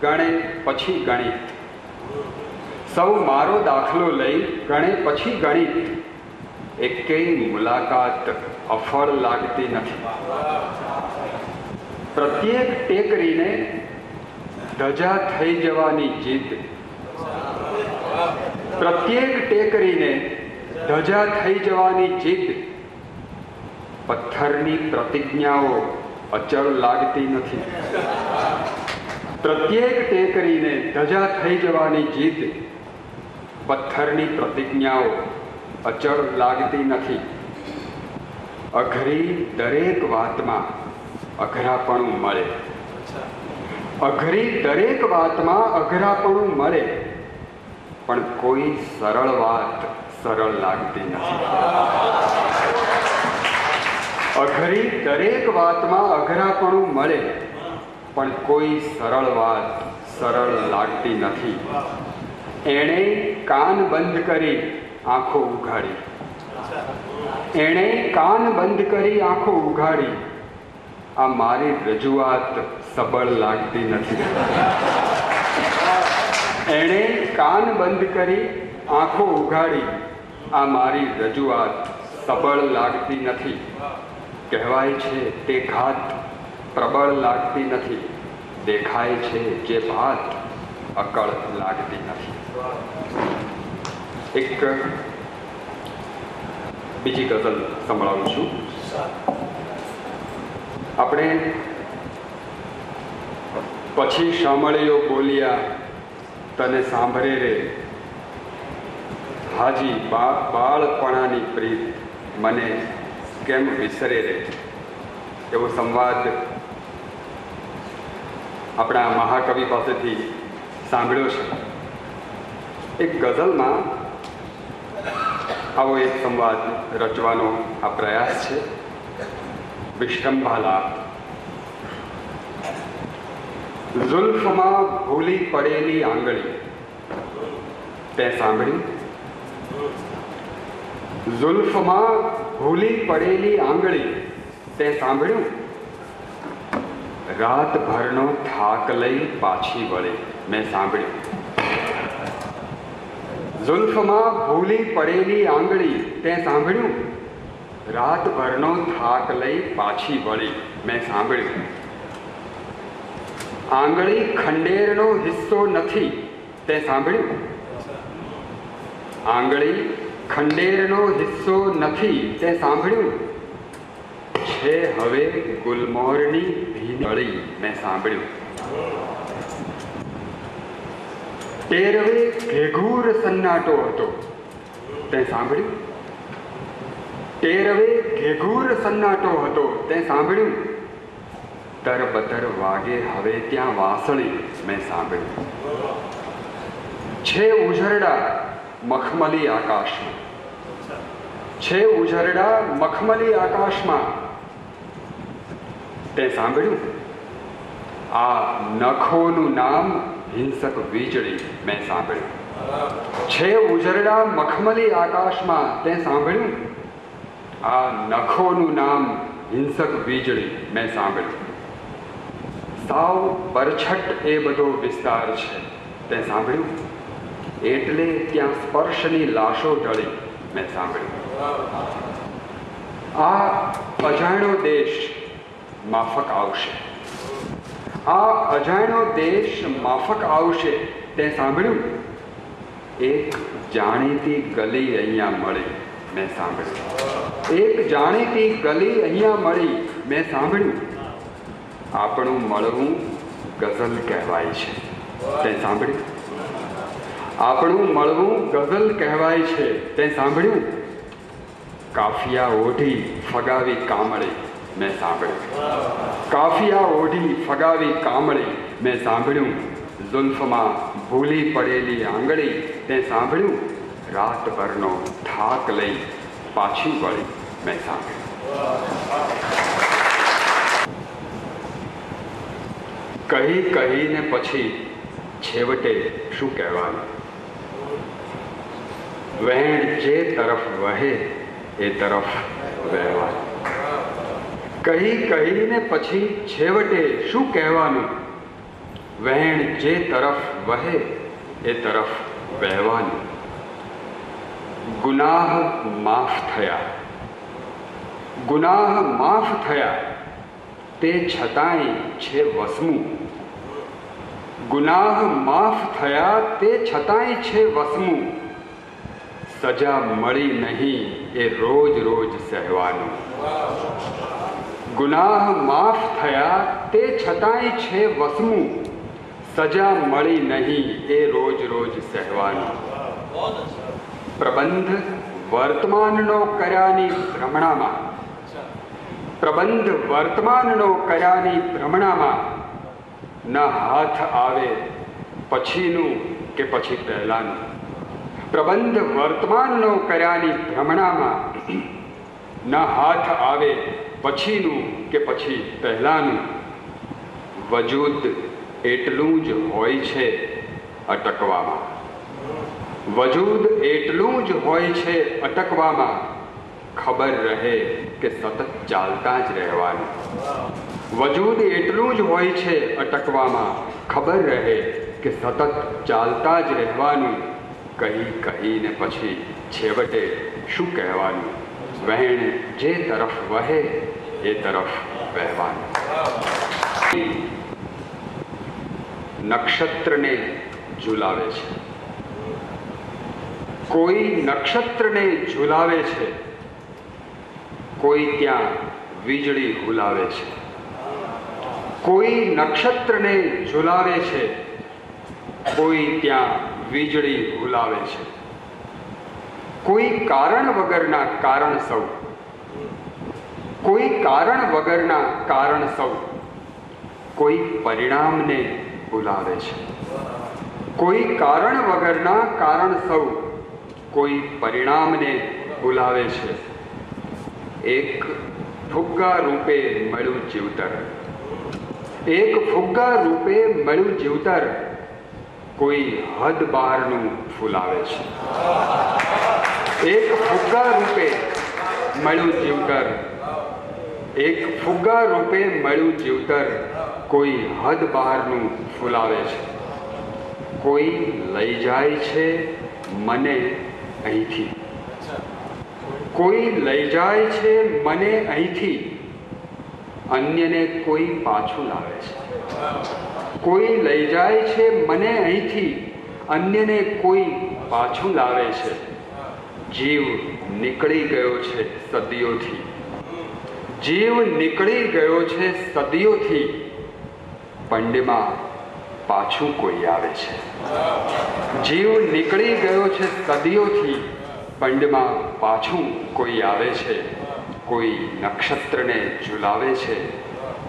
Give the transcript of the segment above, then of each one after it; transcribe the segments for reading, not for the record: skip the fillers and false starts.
ગણે પછી ગણિત, સૌ મારો દાખલો લઈ ગણે પછી ગણિત, એકેય મુલાકાત અફળ લાગતી નથી. પ્રત્યેક ટેકરીને ધજા થઈ જવાની જીદ, પ્રત્યેક ટેકરીને ધજા થઈ જવાની જીદ, પથ્થરની પ્રતિજ્ઞાઓ અચળ લાગતી નથી. પ્રત્યેક ટેકરીને ધજા થઈ જવાની જીદ, પથ્થરની પ્રતિજ્ઞાઓ અચળ લાગતી નથી. અઘરી દરેક વાતમાં અઘરાપણું મળે, અઘરી દરેક વાતમાં અઘરાપણું મળે, પણ કોઈ સરળ વાત સરળ લાગતી નથી. અઘરી દરેક વાતમાં અઘરાપણું મળે, પણ કોઈ સરળ વાત સરળ લાગતી નથી. એણે કાન બંધ કરી આંખો ઉઘાડી, એણે કાન બંધ કરી આંખો ઉઘાડી, આ મારી રજૂઆત સબળ લાગતી નથી. એણે કાન બંધ કરી આંખો ઉઘાડી, આ મારી રજૂઆત સબળ લાગતી નથી. કહેવાય છે તે ઘાત પ્રબળ લાગતી નથી, દેખાય છે જે ભાત અકળ લાગતી નથી. એક બીજી ગઝલ સંભળાવું છું. આપણે પછી શામળીઓ બોલ્યા તને સાંભળે રે, હાજી બાળપણાની પ્રીત મને કેમ વિસરે રે, એવો સંવાદ આપણા મહાકવિ પાસેથી સાંભળ્યો છે. એક ગઝલમાં આવો એક સંવાદ રચવાનો આ પ્રયાસ છે. વિષ્ટંભાલા. ઝુલ્ફમાં ભૂલી પડેલી આંગળી તે સાંભળ્યું? ઝુલ્ફમાં ભૂલી પડેલી આંગળી તે સાંભળ્યું? રાતભરનો થાક લઈ પાછી વળે મેં સાંભળ્યું. ઝુલ્ફમાં ભૂલી પડેલી આંગળી તે સાંભળ્યું? રાતભરનો થાક લઈ પાછી વળી મેં સાંભળ્યું. આંગળી ખંડેરનો હિસ્સો નથી તે સાંભળ્યું? આંગળી ખંડેરનો હિસ્સો નથી તે સાંભળ્યું? છે હવે ગુલમોરની ભીનળી મેં સાંભળ્યું. તેરવે ઘેઘૂર સન્નાટો હતો તે સાંભળ્યું? તેરવે ઘેઘૂર સન્નાટો હતો તે સાંભળ્યું? તરબતર વાગે હવે ત્યાં વાંસળી મેં સાંભળ્યું. છે ઉઝરડા મખમલી આકાશમાં, છે ઉઝરડા મખમલી આકાશમાં તે સાંભળ્યું? આ નખોનું નામ હિંસક વીજળી મેં સાંભળ્યું. છે ઉઝરડા મખમલી આકાશમાં તે સાંભળ્યું? આ નખોનું નામ હિંસક વીજળી મેં સાંભળ્યું. સાવ બરછટ એ બધો વિસ્તાર છે તે સાંભળ્યું? એટલે ત્યાં સ્પર્શની લાશો ઢળી મેં સાંભળ્યું. આ અજાણ્યો દેશ માફક આવશે, આ અજાણ્યો દેશ માફક આવશે તે સાંભળ્યું? એક જાણીતી ગલી અહીંયા મળી મેં સાંભળ્યું. એક જાણીતી ગલી અહીંયા મળી મેં સાંભળ્યું. આપણું મળવું ગઝલ કહેવાય છે તે સાંભળ્યું? આપણું મળવું ગઝલ કહેવાય છે તે સાંભળ્યું? કાફિયા ઓઢી ફગાવી કામળી મેં સાંભળ્યું. કાફિયા ઓઢી ફગાવી કામળી મેં સાંભળ્યું. ઝુલ્ફમાં ભૂલી પડેલી આંગળી તે સાંભળ્યું? રાતભરનો થાક લઈ પાછી વળી મેં સાંભળ્યું. કહી કહીને પછી છેવટે શું કહેવાનું? વહેણ જે તરફ વહે એ તરફ વહેવાનું. કહી કહીને પછી છેવટે શું કહેવાનું? વહેણ જે તરફ વહે એ તરફ વહેવાનું. ગુનાહ માફ થયા, ગુનાહ માફ થયા તે છતાંય છે વસમું. ગુનાહ માફ થયા તે છતાંય છે વસમું. સજા મળી નહીં એ રોજ રોજ સહેવાનું. ગુનાહ માફ થયા તે છતાંય છે વસમું. સજા મળી નહીં એ રોજ રોજ સહેવાનું. પ્રબંધ વર્તમાનનો કર્યાની ભ્રમણામાં, પ્રબંધ વર્તમાનનો કર્યાની ભ્રમણામાં ન હાથ આવે પછીનું કે પછી પહેલાનું. પ્રબંધ વર્તમાનનો કર્યાની ભ્રમણામાં ન હાથ આવે પછીનું કે પછી પહેલાનું. વજૂદ એટલું જ હોય છે અટકવામાં, વજૂદ એટલું જ હોય છે અટકવામાં. ખબર રહે કે સતત ચાલતા જ રહેવાનું. વજૂદ એટલું જ હોય છે અટકવામાં. ખબર રહે કે સતત ચાલતા જ રહેવાનું. કહી કહીને પછી છેવટે શું કહેવાનું? વહેણ જે તરફ વહે એ તરફ વહેવાનું. નક્ષત્રને ઝુલાવે છે, કોઈ નક્ષત્રને ઝુલાવે છે, કોઈ ત્યાં વીજળી હુલાવે છે. કોઈ નક્ષત્રને ઝુલાવે છે, કોઈ ત્યાં વીજળી હુલાવે છે. કોઈ કારણ વગરના કારણ સૌ, કોઈ કારણ વગરના કારણ સૌ. કોઈ પરિણામને ભૂલાવે છે, કોઈ કારણ વગરના કારણ સૌ. કોઈ પરિણામને ભૂલાવે છે. એક ફુગ્ગા રૂપે મળ્યું જીવતર, એક ફુગ્ગા રૂપે મળ્યું જીવતર. કોઈ હદ બહારનું ફૂલાવે છે. એક ફુગ્ગા રૂપે મળ્યું જીવતર, એક ફુગ્ગા રૂપે મળ્યું જીવતર. કોઈ હદ બહારનું ફૂલાવે છે. કોઈ લઈ જાય છે મને અહીંથી, કોઈ લઈ જાય છે મને અહીંથી. અન્યને કોઈ પાછું લાવે છે. કોઈ લઈ જાય છે મને અહીંથી, અન્યને કોઈ પાછું લાવે છે. જીવ નીકળી ગયો છે સદીઓથી, જીવ નીકળી ગયો છે સદીઓથી. પંડમાં પાછું કોઈ આવે છે. જીવ નીકળી ગયો છે સદીઓથી. પંડમાં પાછું કોઈ આવે છે. કોઈ નક્ષત્રને ઝુલાવે છે,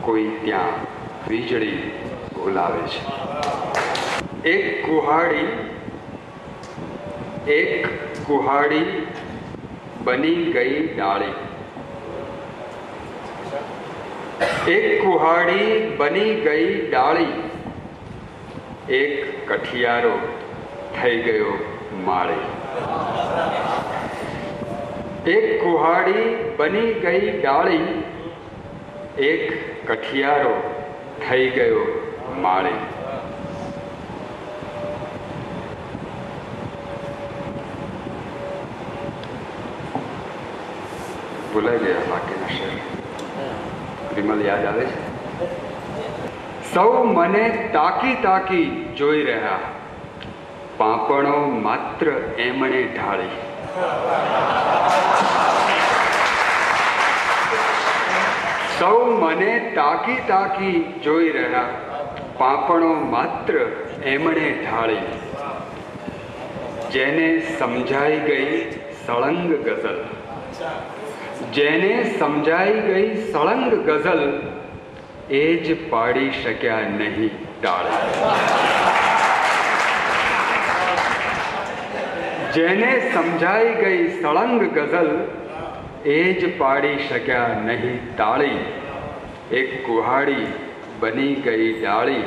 કોઈ ત્યાં વીજળી બોલાવે છે. એક કુહાડી, એક કુહાડી બની ગઈ ડાળી. એક કુહાડી બની ગઈ ડાળી. એક કઠિયારો થઈ ગયો માળી. એક કુહાડી બની ગઈ ડાળી. એક કઠિયારો થઈ ગયો માળી. ભૂલાઈ ગયા બાકીના શેર. વિમલ યાદ આવે છે? સૌ મને તાકી તાકી જોઈ રહ્યા, પાંપણો માત્ર એમણે ઢાળી. સૌ મને તાકી તાકી જોઈ રહ્યા, પાંપણો માત્ર એમણે ઢાળી. જેને સમજાઈ ગઈ સળંગ ગઝલ, જેને સમજાઈ ગઈ સળંગ ગઝલ. એ જ પાડી શક્યા નહીં ટાળી. જેને સમજાઈ ગઈ સળંગ ગઝલ. એ જ પાડી શક્યા નહીં તાળી. એક કુહાડી બની ગઈ ડાળી.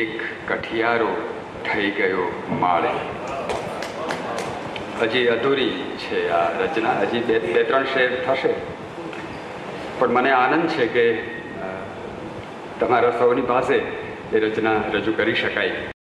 એક કઠિયારો થઈ ગયો માળી. હજી અધૂરી છે આ રચના, હજી બે ત્રણ શેર થશે. પણ મને આનંદ છે કે તમારા સૌની પાસે એ રચના રજૂ કરી શકાય.